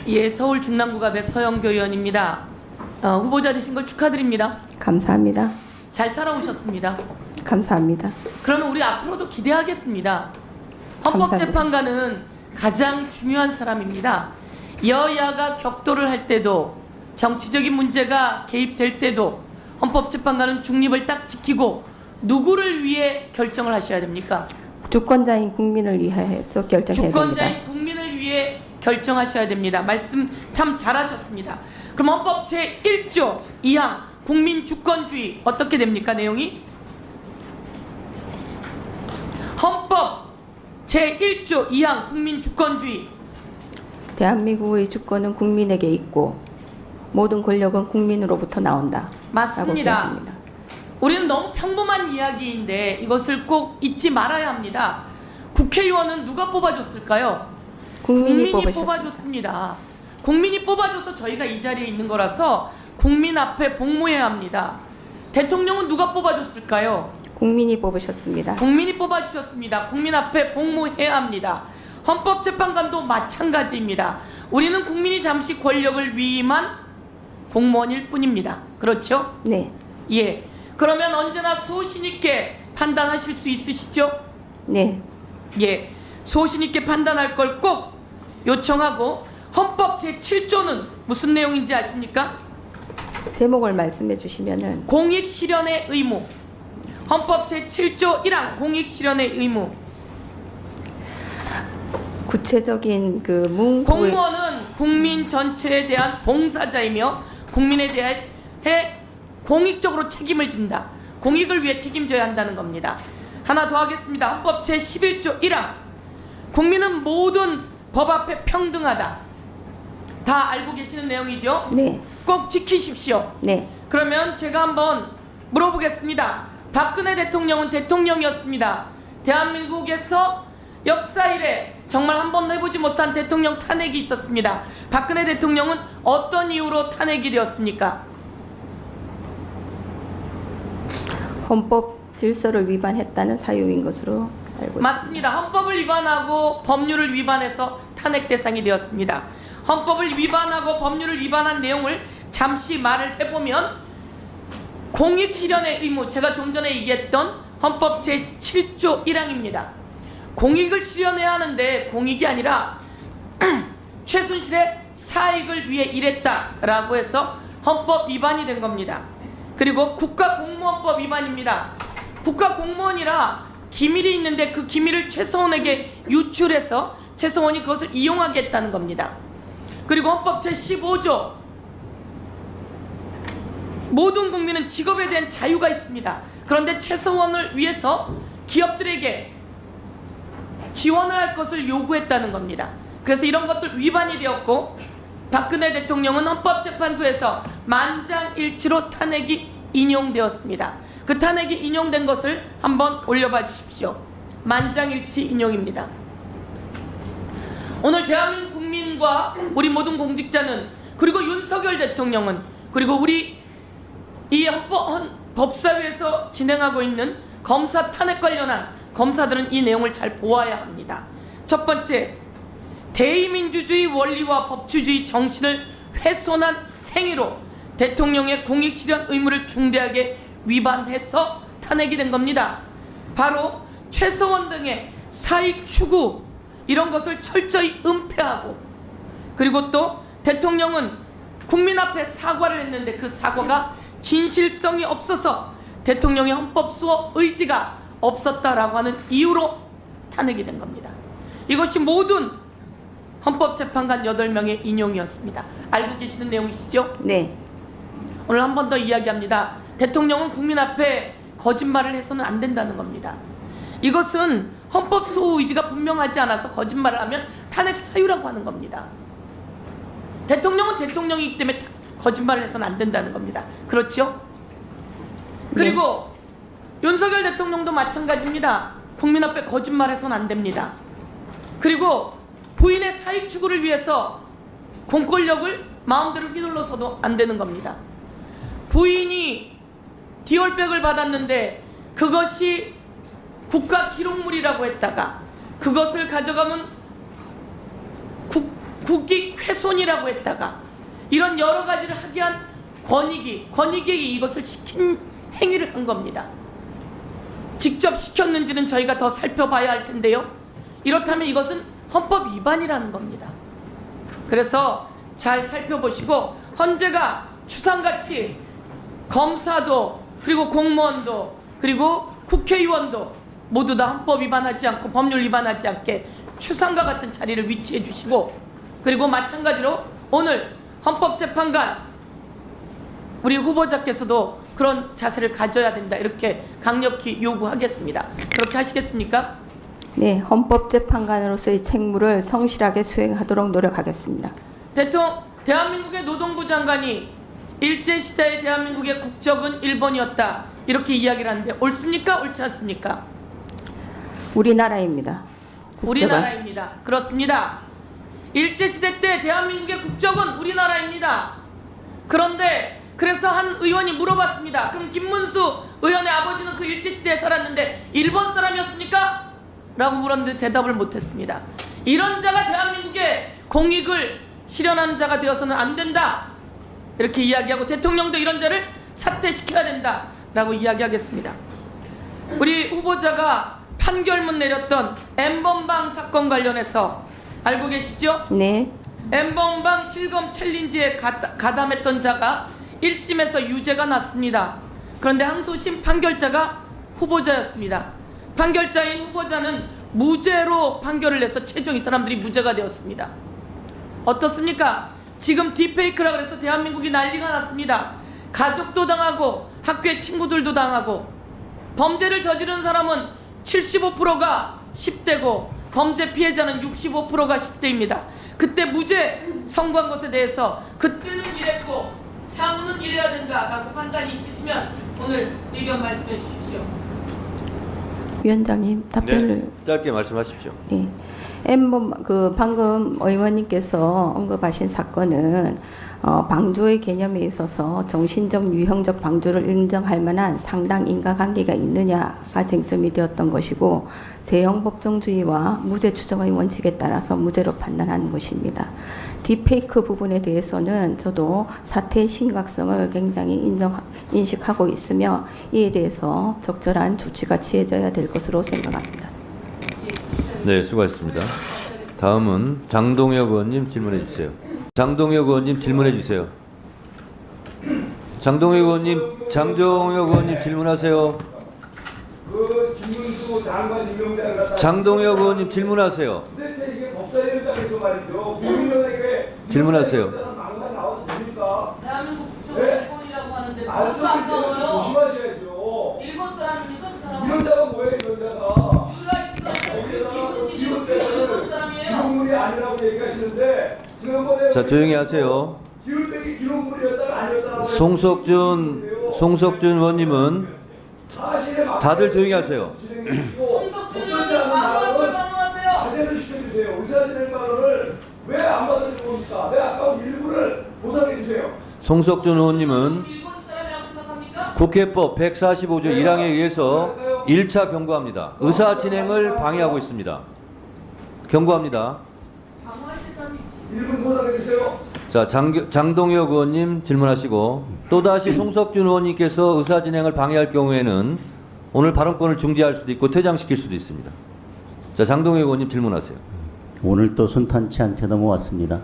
예, 서울 중랑구갑의 서영교 의원입니다. 후보자 되신 걸 축하드립니다. 감사합니다. 잘 살아오셨습니다. 감사합니다. 그러면 우리 앞으로도 기대하겠습니다. 헌법재판관은 가장 중요한 사람입니다. 여야가 격돌을 할 때도, 정치적인 문제가 개입될 때도 헌법재판관은 중립을 딱 지키고 누구를 위해 결정을 하셔야 됩니까? 주권자인 국민을 위해서 결정해야 됩니다. 주권자인 국민을 위해 결정하셔야 됩니다. 말씀 참 잘하셨습니다. 그럼 헌법 제1조 2항 국민주권주의 어떻게 됩니까? 내용이 헌법 제1조 2항 국민주권주의, 대한민국의 주권은 국민에게 있고 모든 권력은 국민으로부터 나온다. 맞습니다. 우리는 너무 평범한 이야기인데 이것을 꼭 잊지 말아야 합니다. 국회의원은 누가 뽑아줬을까요? 국민이 뽑아줬습니다. 국민이 뽑아줘서 저희가 이 자리에 있는 거라서 국민 앞에 복무해야 합니다. 대통령은 누가 뽑아줬을까요? 국민이 뽑으셨습니다. 국민이 뽑아주셨습니다. 국민 앞에 복무해야 합니다. 헌법재판관도 마찬가지입니다. 우리는 국민이 잠시 권력을 위임한 공무원일 뿐입니다. 그렇죠? 네. 예. 그러면 언제나 소신 있게 판단하실 수 있으시죠? 네. 예. 소신 있게 판단할 걸 꼭 요청하고, 헌법 제7조는 무슨 내용인지 아십니까? 제목을 말씀해 주시면은. 공익 실현의 의무. 헌법 제7조 1항 공익 실현의 의무. 구체적인 그 문구의 공무원은 국민 전체에 대한 봉사자이며 국민에 대해 공익적으로 책임을 진다. 공익을 위해 책임져야 한다는 겁니다. 하나 더 하겠습니다. 헌법 제11조 1항 국민은 모든 법 앞에 평등하다. 다 알고 계시는 내용이죠? 네. 꼭 지키십시오. 네. 그러면 제가 한번 물어보겠습니다. 박근혜 대통령은 대통령이었습니다. 대한민국에서 역사 이래 정말 한 번도 해보지 못한 대통령 탄핵이 있었습니다. 박근혜 대통령은 어떤 이유로 탄핵이 되었습니까? 헌법 질서를 위반했다는 사유인 것으로 알고 맞습니다. 헌법을 위반하고 법률을 위반해서 탄핵 대상이 되었습니다. 헌법을 위반하고 법률을 위반한 내용을 잠시 말을 해보면 공익 실현의 의무, 제가 좀 전에 얘기했던 헌법 제7조 1항입니다. 공익을 실현해야 하는데 공익이 아니라 최순실의 사익을 위해 일했다라고 해서 헌법 위반이 된 겁니다. 그리고 국가공무원법 위반입니다. 국가공무원이라 기밀이 있는데 그 기밀을 최서원에게 유출해서 최서원이 그것을 이용하게 했다는 겁니다. 그리고 헌법 제15조 모든 국민은 직업에 대한 자유가 있습니다. 그런데 최서원을 위해서 기업들에게 지원을 할 것을 요구했다는 겁니다. 그래서 이런 것들 위반이 되었고, 박근혜 대통령은 헌법재판소에서 만장일치로 탄핵이 인용되었습니다. 그 탄핵이 인용된 것을 한번 올려봐 주십시오. 만장일치 인용입니다. 오늘 대한민국 국민과 우리 모든 공직자는, 그리고 윤석열 대통령은, 그리고 우리 이 법사위에서 진행하고 있는 검사 탄핵 관련한 검사들은 이 내용을 잘 보아야 합니다. 첫 번째, 대의민주주의 원리와 법치주의 정신을 훼손한 행위로 대통령의 공익실현 의무를 중대하게 위반해서 탄핵이 된 겁니다. 바로 최서원 등의 사익 추구, 이런 것을 철저히 은폐하고, 그리고 또 대통령은 국민 앞에 사과를 했는데 그 사과가 진실성이 없어서 대통령의 헌법 수호 의지가 없었다라고 하는 이유로 탄핵이 된 겁니다. 이것이 모든 헌법재판관 8명의 인용이었습니다. 알고 계시는 내용이시죠? 네. 오늘 한 번 더 이야기합니다. 대통령은 국민 앞에 거짓말을 해서는 안 된다는 겁니다. 이것은 헌법 수호 의지가 분명하지 않아서 거짓말을 하면 탄핵 사유라고 하는 겁니다. 대통령은 대통령이기 때문에 거짓말을 해서는 안 된다는 겁니다. 그렇죠? 그리고 윤석열 대통령도 마찬가지입니다. 국민 앞에 거짓말해서는 안 됩니다. 그리고 부인의 사익 추구를 위해서 공권력을 마음대로 휘둘러서도 안 되는 겁니다. 부인이 디올백을 받았는데 그것이 국가 기록물이라고 했다가 그것을 가져가면 국익 훼손이라고 했다가 이런 여러 가지를 하게 한 권익위에 이것을 시킨 행위를 한 겁니다. 직접 시켰는지는 저희가 더 살펴봐야 할 텐데요. 이렇다면 이것은 헌법 위반이라는 겁니다. 그래서 잘 살펴보시고 헌재가 추상같이 검사도 그리고 공무원도 그리고 국회의원도 모두 다 헌법 위반하지 않고 법률 위반하지 않게 추상과 같은 자리를 위치해 주시고, 그리고 마찬가지로 오늘 헌법재판관 우리 후보자께서도 그런 자세를 가져야 된다, 이렇게 강력히 요구하겠습니다. 그렇게 하시겠습니까? 네, 헌법재판관으로서의 책무를 성실하게 수행하도록 노력하겠습니다. 대한민국의 노동부 장관이 일제시대의 대한민국의 국적은 일본이었다, 이렇게 이야기를 하는데 옳습니까? 옳지 않습니까? 우리나라입니다. 우리나라입니다. 그렇습니다. 일제시대 때 대한민국의 국적은 우리나라입니다. 그런데 그래서 한 의원이 물어봤습니다. 그럼 김문수 의원의 아버지는 그 일제시대에 살았는데 일본 사람이었습니까? 라고 물었는데 대답을 못했습니다. 이런 자가 대한민국의 공익을 실현하는 자가 되어서는 안 된다, 이렇게 이야기하고, 대통령도 이런 자를 사퇴시켜야 된다 라고 이야기하겠습니다. 우리 후보자가 판결문 내렸던 N번방 사건 관련해서 알고 계시죠? 네. N번방 실검 챌린지에 가담했던 자가 1심에서 유죄가 났습니다. 그런데 항소심 판결자가 후보자였습니다. 판결자인 후보자는 무죄로 판결을 내서 최종 이 사람들이 무죄가 되었습니다. 어떻습니까? 지금 딥페이크라 그래서 대한민국이 난리가 났습니다. 가족도 당하고 학교의 친구들도 당하고, 범죄를 저지른 사람은 75%가 10대고 범죄 피해자는 65%가 10대입니다. 그때 무죄 선고한 것에 대해서 그때는 이랬고 향후는 이래야 된다라고 판단이 있으시면 오늘 의견 말씀해 주십시오. 위원장님 답변을. 네, 짧게 말씀하십시오. 네. 방금 의원님께서 언급하신 사건은 방조의 개념에 있어서 정신적 유형적 방조를 인정할 만한 상당 인과관계가 있느냐가 쟁점이 되었던 것이고, 재형법정주의와 무죄 추정의 원칙에 따라서 무죄로 판단한 것입니다. 딥페이크 부분에 대해서는 저도 사태의 심각성을 굉장히 인식하고 있으며 이에 대해서 적절한 조치가 취해져야 될 것으로 생각합니다. 네, 수고하셨습니다. 다음은 장동혁 의원님 질문해 주세요. 장동혁 의원님 질문해 주세요. 장동혁 의원님 질문하세요. 김문수 장관 임명장을 갖다 장동혁 의원님 질문하세요. 도대체 이게 법사위원장에서 말이죠. 국민연합에 질문하세요. 망만 나와도 됩니까? 대한민국 국적은 네? 일본이라고 하는데 말씀을 벌써 아까워요. 조심하셔야죠. 일본 사람입니까? 그 사람은? 이런 자가 뭐예요, 이런 자가? 일본 사람이에요. 기록물이 아니라고 얘기하시는데 지난번에 자, 조용히 하세요. 기록백이 기록물이었다가 아니었다고 송석준 의원님은 다들 조용히 하세요. 송석준 의원님 방어할 방어하세요. 자제를 시켜주세요. 의사진행 발언을 왜 안 받아주는 겁니까? 왜 아까운 일부를 보상해주세요. 송석준 의원님은 일본 사람이라고 생각합니까? 국회법 145조 1항에 의해서 1차 경고합니다. 의사 진행을 방해하고 있습니다. 경고합니다. 방어할 때까지 1분 보상해주세요. 자, 장동혁 의원님 질문하시고, 또다시 송석준 의원님께서 의사 진행을 방해할 경우에는 오늘 발언권을 중지할 수도 있고 퇴장시킬 수도 있습니다. 자, 장동혁 의원님 질문하세요. 오늘 또 순탄치 않게 넘어왔습니다.